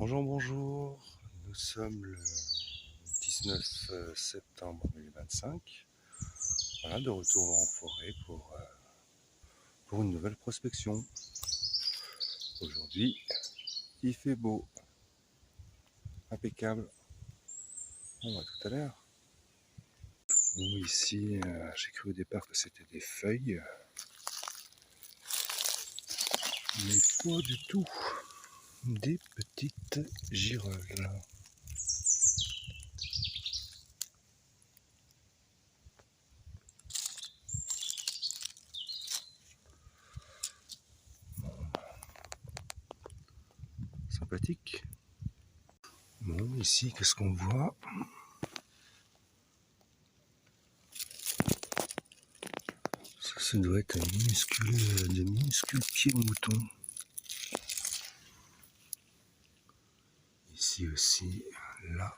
Bonjour, bonjour. Nous sommes le 19 septembre 2025. Voilà, de retour en forêt pour une nouvelle prospection. Aujourd'hui, il fait beau. Impeccable. On va tout à l'heure. Bon, ici, j'ai cru au départ que c'était des feuilles. Mais pas du tout. Des petites girolles. Sympathique. Bon, ici, qu'est-ce qu'on voit? Ça doit être de minuscules pieds de mouton. Ici aussi, là.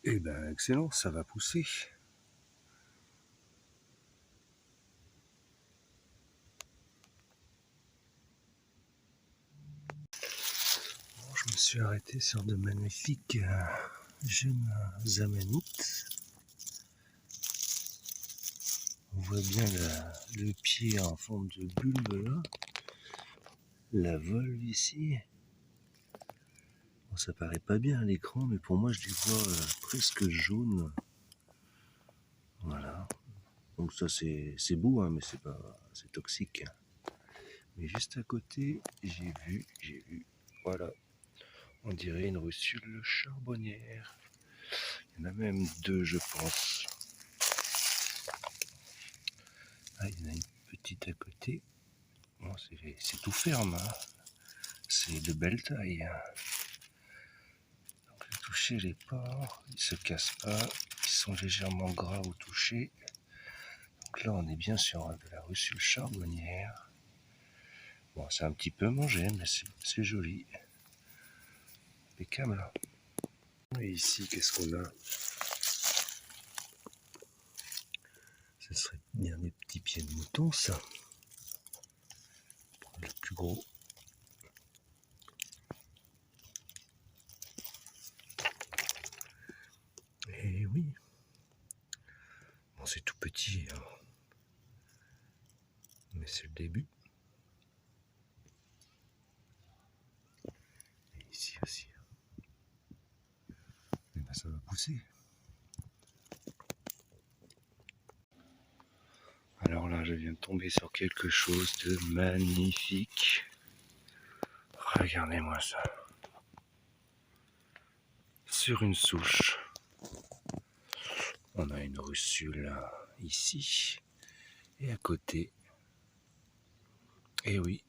Eh ben, excellent, ça va pousser. Bon, je me suis arrêté sur de magnifiques jeunes amanites. On voit bien le pied en forme de bulbe là. La volve ici. Bon, ça paraît pas bien à l'écran, mais pour moi je les vois presque jaunes. Voilà. Donc ça c'est beau, hein, mais c'est toxique. Mais juste à côté, j'ai vu. Voilà. On dirait une russule charbonnière. Il y en a même deux, je pense. Ah, il y en a une petite à côté. Bon, c'est tout ferme, hein. C'est de belle taille. Donc, j'ai touché les pores, ils se cassent pas, ils sont légèrement gras au toucher. Donc là, on est bien sur de la russule charbonnière. Bon, c'est un petit peu mangé, mais c'est joli. Impeccable. Et ici, qu'est-ce qu'on a? Ce serait bien des petits pieds de mouton, ça. Le plus gros. Et oui. Bon, c'est tout petit, hein. Mais c'est le début. Et ici aussi. Et ben, ça va pousser. Alors là, je viens de tomber sur quelque chose de magnifique. Regardez-moi ça. Sur une souche, on a une russule ici et à côté. Et oui,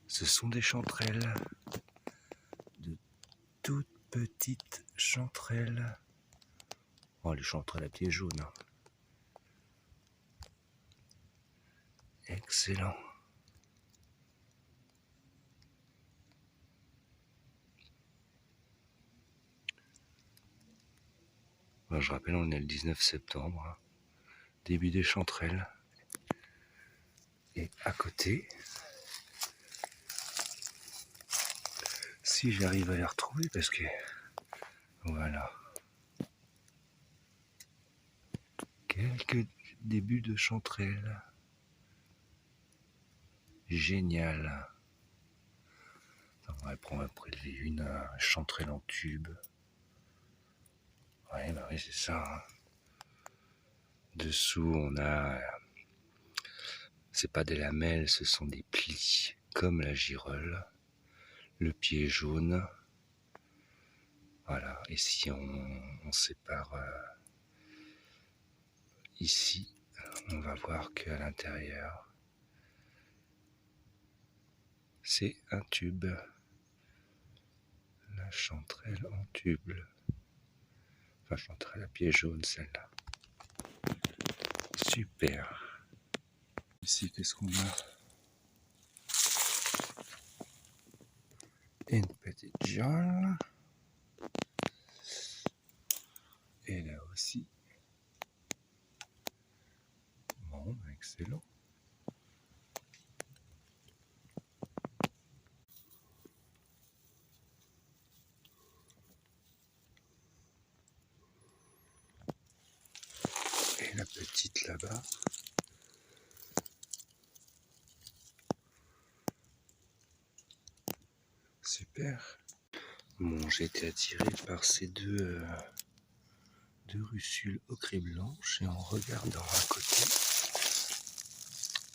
ce sont des chanterelles, de toutes petites chanterelles. Oh, les chanterelles à pieds jaunes. Excellent. Ben, je rappelle, on est le 19 septembre, hein. Début des chanterelles. Et à côté, si j'arrive à les retrouver, parce que voilà, quelques débuts de chanterelles. Génial. On va prélever une chanterelle en tube. Ouais, bah oui, c'est ça, hein. Dessous, on a. C'est pas des lamelles, ce sont des plis, comme la girolle. Le pied est jaune. Voilà. Et si on sépare ici, on va voir qu'à l'intérieur, c'est un tube. La chanterelle en tube. Enfin, chanterelle à pied jaune, celle-là. Super. Ici, qu'est-ce qu'on a? Une petite girolle. Et là aussi. Bon, excellent. là-bas. Super. Bon, j'ai été attiré par ces deux russules ocre blanche et en regardant à côté,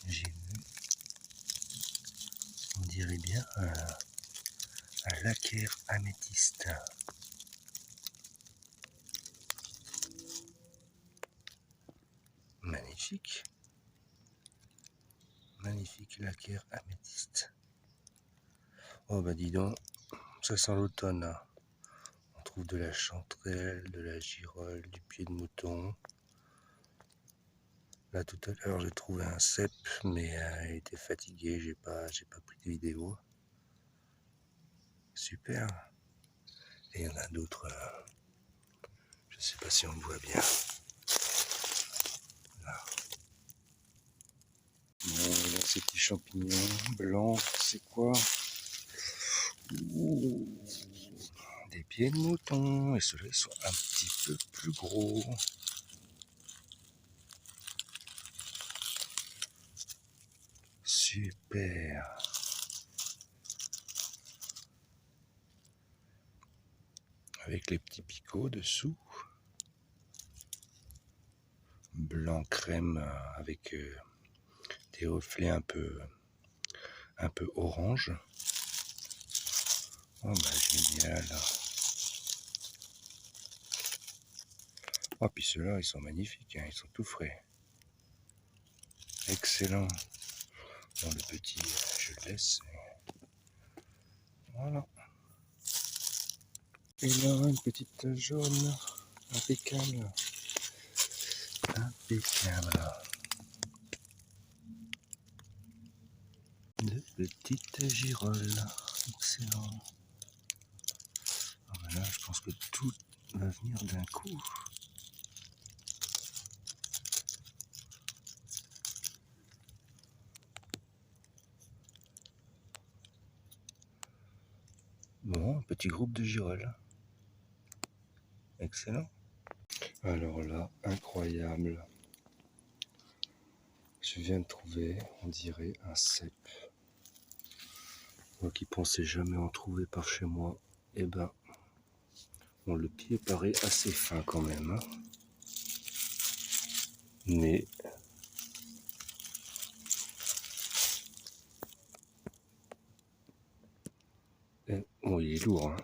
j'ai vu, on dirait bien un lacquer améthyste. Magnifique. Magnifique lacquer améthyste. Oh bah dis donc, ça sent l'automne. On trouve de la chanterelle, de la girole, du pied de mouton. Là tout à l'heure j'ai trouvé un cep, mais il était fatigué, j'ai pas pris de vidéo. Super. Et il y en a d'autres, je sais pas si on le voit bien. Là. Bon, là ces petits champignons blancs, c'est quoi? Ouh, des pieds de mouton, et ceux-là ils sont un petit peu plus gros. Super. Avec les petits picots dessous. Blanc crème avec des reflets un peu orange. Oh bah génial. Oh puis ceux-là ils sont magnifiques, hein, ils sont tout frais. Excellent. Bon le petit je le laisse. Voilà. Et là une petite tache jaune. Impeccable. Impeccable. De petites girolles. Excellent. Là, je pense que tout va venir d'un coup. Bon, un petit groupe de girolles. Excellent. Alors là, incroyable. Je viens de trouver, on dirait, un cep. Moi qui pensais jamais en trouver par chez moi, eh ben, bon, le pied paraît assez fin quand même. Hein. Mais bon, il est lourd. Hein.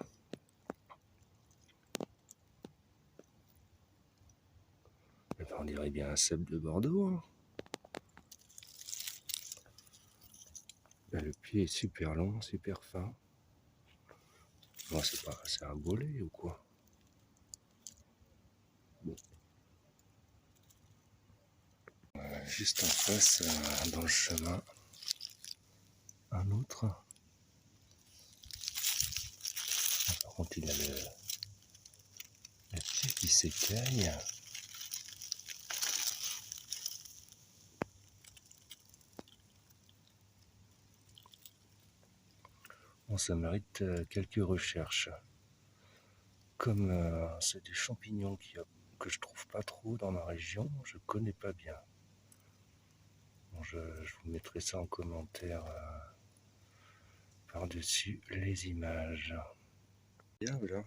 Eh ben, on dirait bien un cep de Bordeaux. Hein. Ben, le pied est super long, super fin. Bon, c'est un bolet ou quoi? Bon. Juste en face, dans le chemin, un autre. Par contre, il a le pied qui s'écaille. Bon, ça mérite quelques recherches. Comme c'est des champignons que je trouve pas trop dans ma région, je connais pas bien. Bon, je vous mettrai ça en commentaire par-dessus les images. Bien, voilà.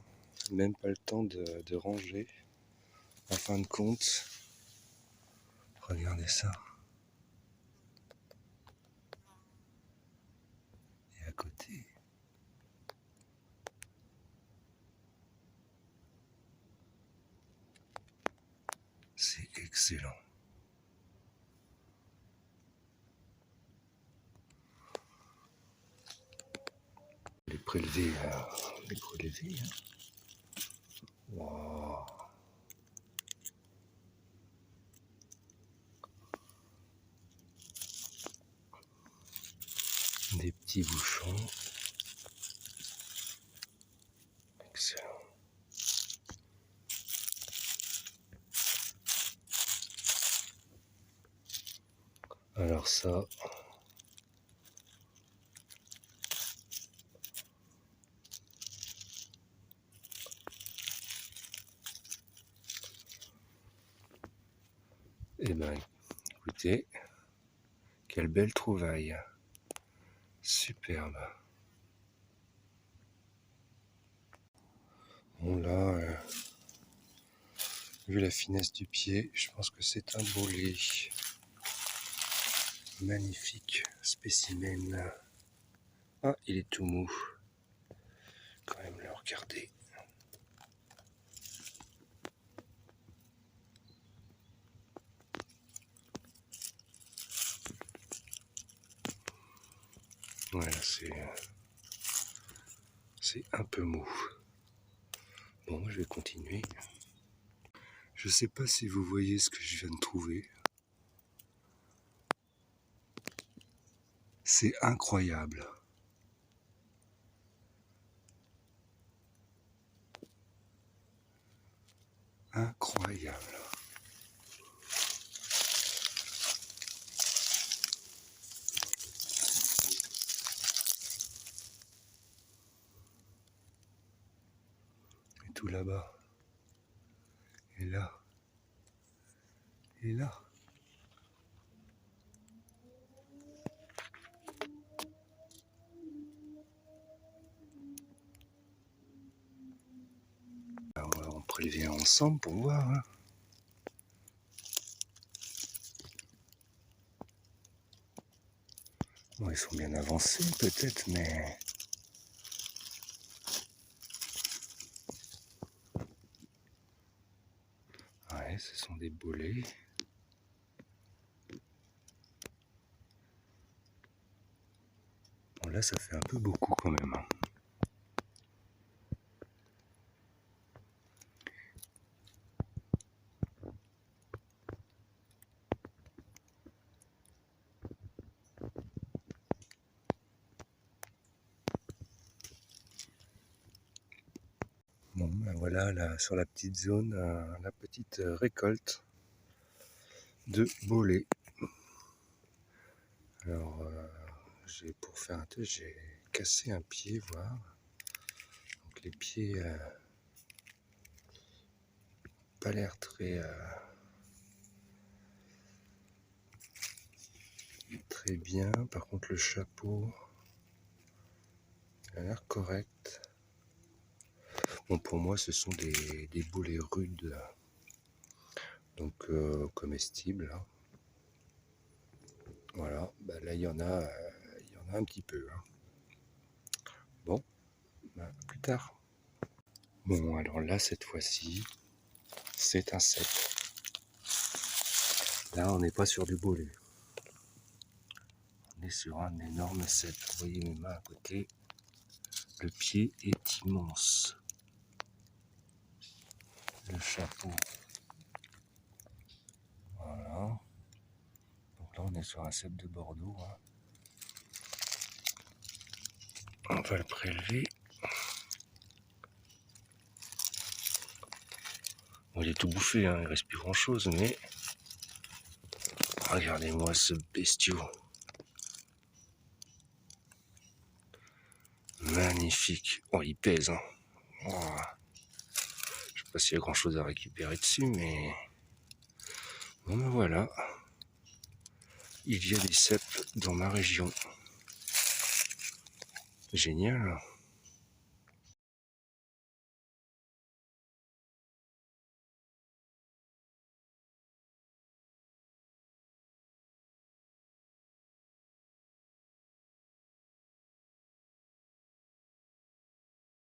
Même pas le temps de ranger. En fin de compte, regardez ça. Et à côté, c'est excellent. Les prélever, les prélever. Hein. Wow. Des petits bouchons. Excellent. Alors ça, eh ben écoutez, quelle belle trouvaille. Superbe. Bon là, vu la finesse du pied, je pense que c'est un bolet. Magnifique spécimen. Ah, il est tout mou. Quand même le regarder. Voilà, c'est un peu mou. Bon, moi je vais continuer. Je sais pas si vous voyez ce que je viens de trouver. C'est incroyable. Incroyable. Et tout là-bas. Et là. Et là. Alors, on prévient ensemble pour voir. Hein. Bon, ils sont bien avancés peut-être, mais... Ouais, ce sont des bolets. Bon, là, ça fait un peu beaucoup quand même. Hein. Bon, ben voilà, là, sur la petite zone, la petite récolte de bolets. Alors, pour faire un test, j'ai cassé un pied, voir. Donc les pieds, pas l'air très bien. Par contre, le chapeau a l'air correct. Bon, pour moi, ce sont des bolets rudes, donc comestibles. Hein. Voilà, bah là il y en a un petit peu. Hein. Bon, bah, plus tard. Bon, alors là, cette fois-ci, c'est un cep. Là, on n'est pas sur du bolet. On est sur un énorme cep. Vous voyez mes mains à côté. Le pied est immense. Le chapeau. Voilà. Donc là, on est sur un cep de Bordeaux. Hein. On va le prélever. Bon, il est tout bouffé, hein. Il reste plus grand chose, mais regardez-moi ce bestiau. Magnifique. Oh, il pèse. Hein. Oh. Je sais pas s'il y a grand chose à récupérer dessus, mais bon ben voilà. Il y a des cèpes dans ma région. Génial.